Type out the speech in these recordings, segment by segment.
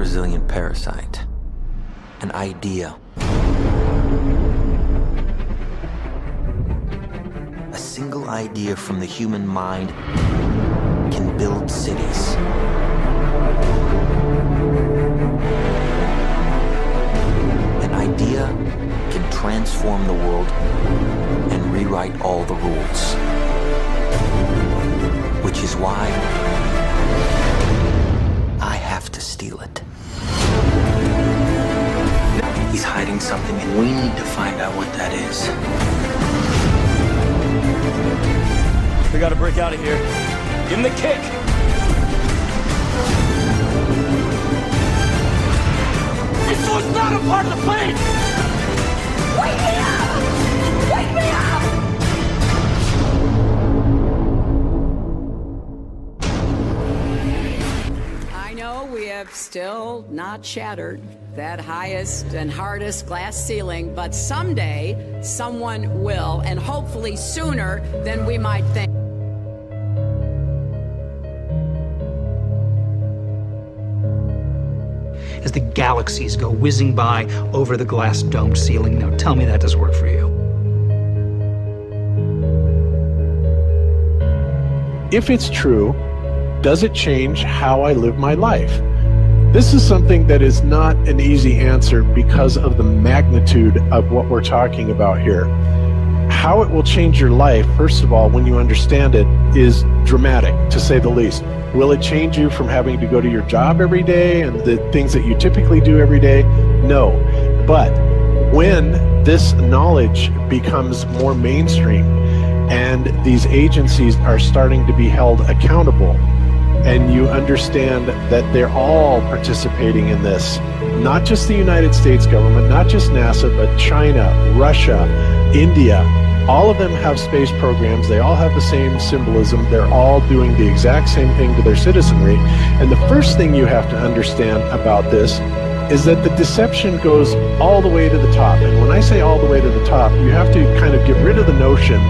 resilient parasite. An idea. A single idea from the human mind can build cities. An idea can transform the world and rewrite all the rules. Which is why I have to steal it. He's hiding something and we need to find out what that is. We gotta break out of here. Give him the kick! This was not a part of the plan! Wake me up! Wake me up! I know we have still not shattered that highest and hardest glass ceiling, but someday someone will, and hopefully sooner than we might think. As the galaxies go whizzing by over the glass domed ceiling. Now tell me that doesn't work for you. If it's true, does it change how I live my life? This is something that is not an easy answer because of the magnitude of what we're talking about here. How it will change your life, first of all, when you understand it, is dramatic, to say the least. Will it change you from having to go to your job every day and the things that you typically do every day? No. But when this knowledge becomes more mainstream and these agencies are starting to be held accountable, and you understand that they're all participating in this, not just the United States government, not just NASA, but China, Russia, India, all of them have space programs. They all have the same symbolism. They're all doing the exact same thing to their citizenry. And the first thing you have to understand about this is that the deception goes all the way to the top. And when I say all the way to the top, you have to kind of get rid of the notion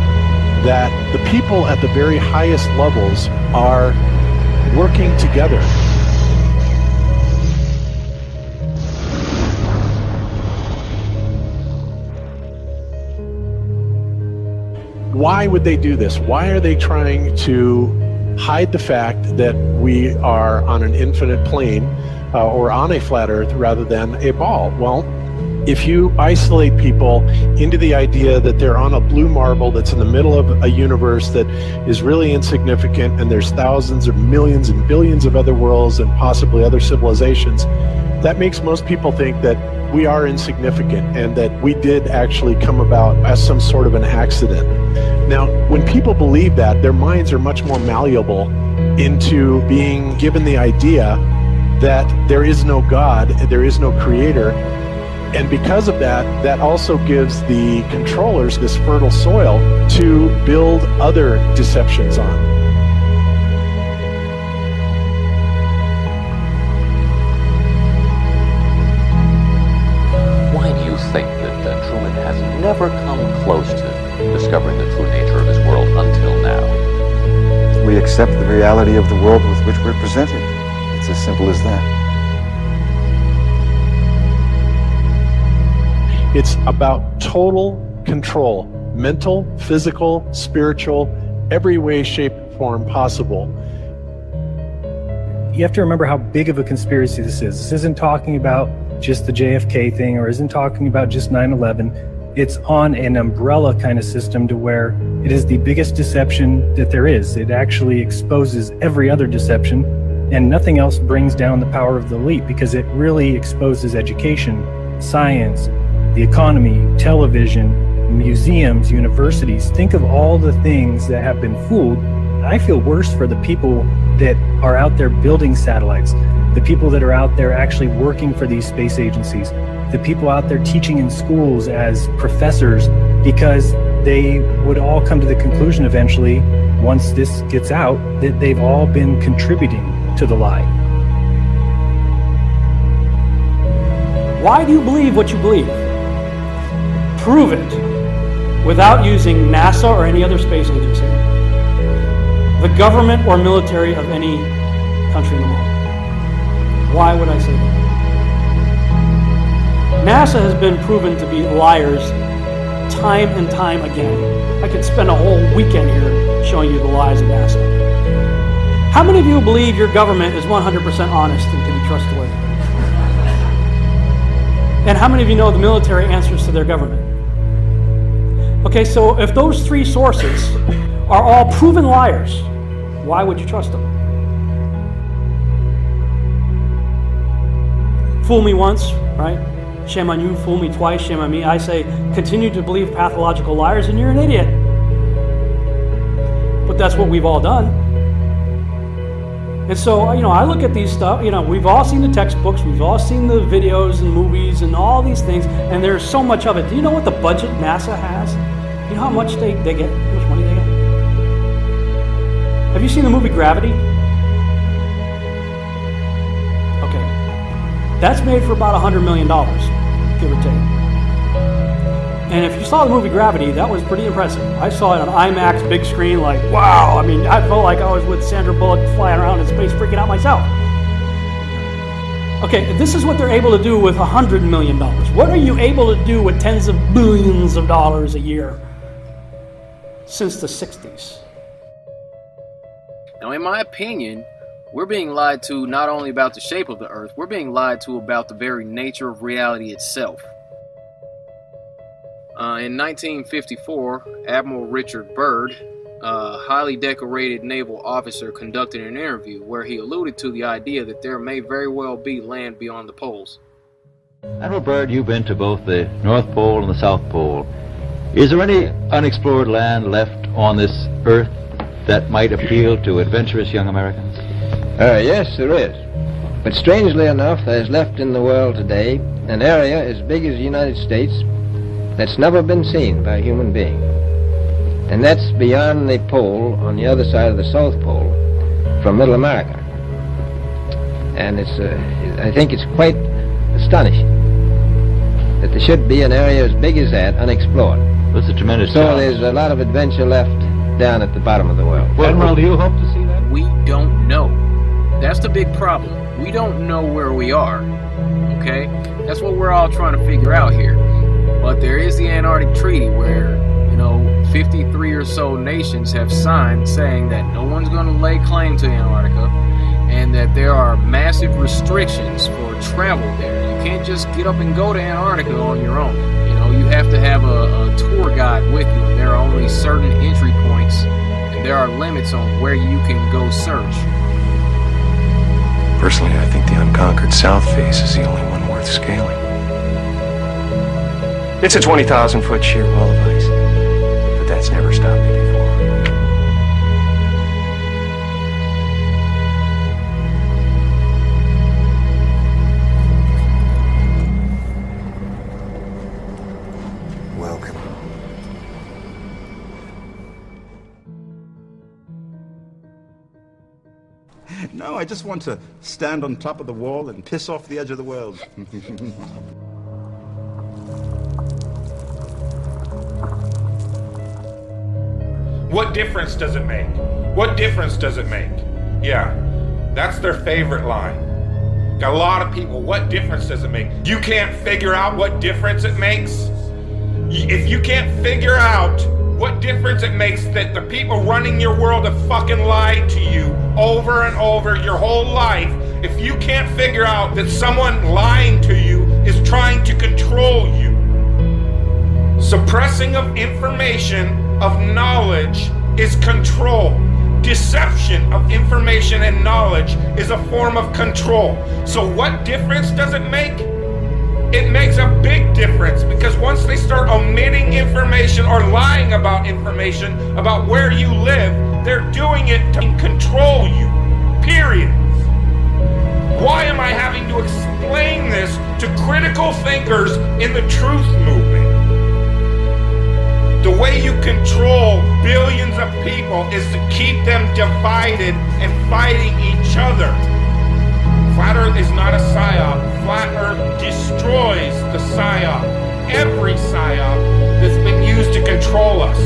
that the people at the very highest levels are working together. Why would they do this? Why are they trying to hide the fact that we are on an infinite plane or on a flat earth rather than a ball? Well, if you isolate people into the idea that they're on a blue marble that's in the middle of a universe that is really insignificant, and there's thousands or millions and billions of other worlds and possibly other civilizations, that makes most people think that we are insignificant and that we did actually come about as some sort of an accident. Now, when people believe that, their minds are much more malleable into being given the idea that there is no God, there is no creator. And because of that, that also gives the controllers this fertile soil to build other deceptions on. Why do you think that Truman has never come close to discovering the true nature of his world until now? We accept the reality of the world with which we're presented. It's as simple as that. It's about total control, mental, physical, spiritual, every way, shape, form possible. You have to remember how big of a conspiracy this is. This isn't talking about just the JFK thing or isn't talking about just 9/11. It's on an umbrella kind of system to where it is the biggest deception that there is. It actually exposes every other deception, and nothing else brings down the power of the elite because it really exposes education, science, the economy, television, museums, universities. Think of all the things that have been fooled. I feel worse for the people that are out there building satellites, the people that are out there actually working for these space agencies, the people out there teaching in schools as professors, because they would all come to the conclusion eventually, once this gets out, that they've all been contributing to the lie. Why do you believe what you believe? Prove it without using NASA or any other space agency, the government or military of any country in the world. Why would I say that? NASA has been proven to be liars time and time again. I could spend a whole weekend here showing you the lies of NASA. How many of you believe your government is 100% honest and can be trustworthy? And how many of you know the military answers to their government? Okay, so if those three sources are all proven liars, why would you trust them? Fool me once, right? Shame on you. Fool me twice, shame on me. I say, continue to believe pathological liars and you're an idiot. But that's what we've all done. And so, I look at these stuff, we've all seen the textbooks, we've all seen the videos and movies and all these things, and there's so much of it. Do you know what the budget NASA has? You know how much they get? How much money they get? Have you seen the movie Gravity? Okay. That's made for about $100 million, give or take. And if you saw the movie Gravity, that was pretty impressive. I saw it on IMAX, big screen, like, wow. I mean, I felt like I was with Sandra Bullock flying around in space, freaking out myself. Okay, this is what they're able to do with $100 million. What are you able to do with tens of billions of dollars a year since the 60s? Now, in my opinion, we're being lied to not only about the shape of the Earth, we're being lied to about the very nature of reality itself. In 1954, Admiral Richard Byrd, a highly decorated naval officer, conducted an interview where he alluded to the idea that there may very well be land beyond the poles. Admiral Byrd, you've been to both the North Pole and the South Pole. Is there any unexplored land left on this Earth that might appeal to adventurous young Americans? Yes, there is. But strangely enough, there's left in the world today an area as big as the United States that's never been seen by a human being. And that's beyond the pole on the other side of the South Pole from Middle America. And I think it's quite astonishing that there should be an area as big as that unexplored. That's a tremendous So challenge. there's a lot of adventure left down at the bottom of the world. Admiral, do you hope to see that? We don't know. That's the big problem. We don't know where we are. Okay? That's what we're all trying to figure out here. But there is the Antarctic Treaty where, 53 or so nations have signed saying that no one's going to lay claim to Antarctica and that there are massive restrictions for travel there. You can't just get up and go to Antarctica on your own. You have to have a tour guide with you, and there are only certain entry points, and there are limits on where you can go search. Personally, I think the unconquered South face is the only one worth scaling. It's a 20,000-foot sheer wall of ice, but that's never stopped me before. Welcome. No, I just want to stand on top of the wall and piss off the edge of the world. What difference does it make? What difference does it make? Yeah, that's their favorite line. Got a lot of people, what difference does it make? You can't figure out what difference it makes? If you can't figure out what difference it makes that the people running your world have fucking lied to you over and over your whole life, if you can't figure out that someone lying to you is trying to control you, suppressing of information, of knowledge, is control. Deception of information and knowledge is a form of control. So what difference does it make? It makes a big difference, because once they start omitting information or lying about information about where you live, they're doing it to control you, period. Why am I having to explain this to critical thinkers in the truth movement? The way you control billions of people is to keep them divided and fighting each other. Flat Earth is not a psyop. Flat Earth destroys the psyop. Every psyop that's been used to control us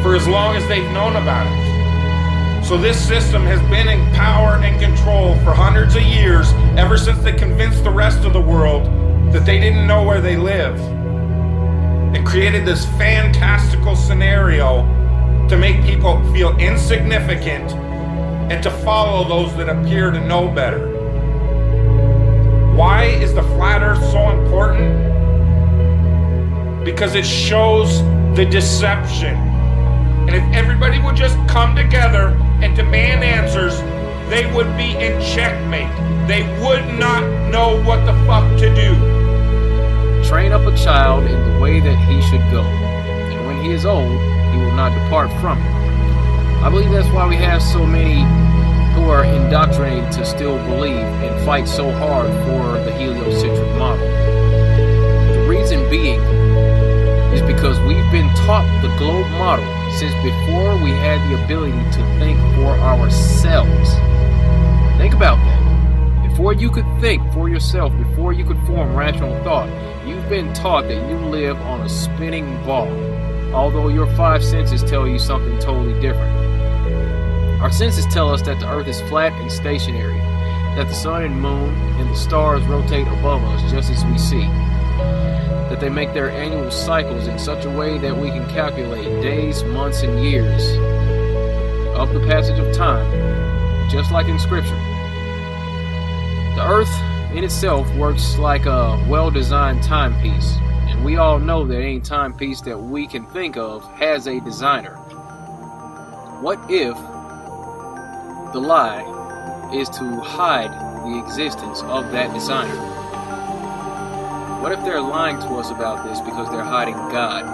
for as long as they've known about it. So this system has been in power and control for hundreds of years, ever since they convinced the rest of the world that they didn't know where they live, and created this fantastical scenario to make people feel insignificant and to follow those that appear to know better. Why is the flat earth so important? Because it shows the deception. And if everybody would just come together and demand answers, they would be in checkmate. They would not know what the fuck to do. Train up a child in the way that he should go, and when he is old, he will not depart from it. I believe that's why we have so many who are indoctrinated to still believe and fight so hard for the heliocentric model. The reason being is because we've been taught the globe model since before we had the ability to think for ourselves. Think about that. Before you could think for yourself, before you could form rational thought, you've been taught that you live on a spinning ball, although your five senses tell you something totally different. Our senses tell us that the earth is flat and stationary, that the sun and moon and the stars rotate above us just as we see, that they make their annual cycles in such a way that we can calculate days, months, and years of the passage of time, just like in Scripture. The earth in itself works like a well-designed timepiece, and we all know that any timepiece that we can think of has a designer. What if the lie is to hide the existence of that designer? What if they're lying to us about this because they're hiding God?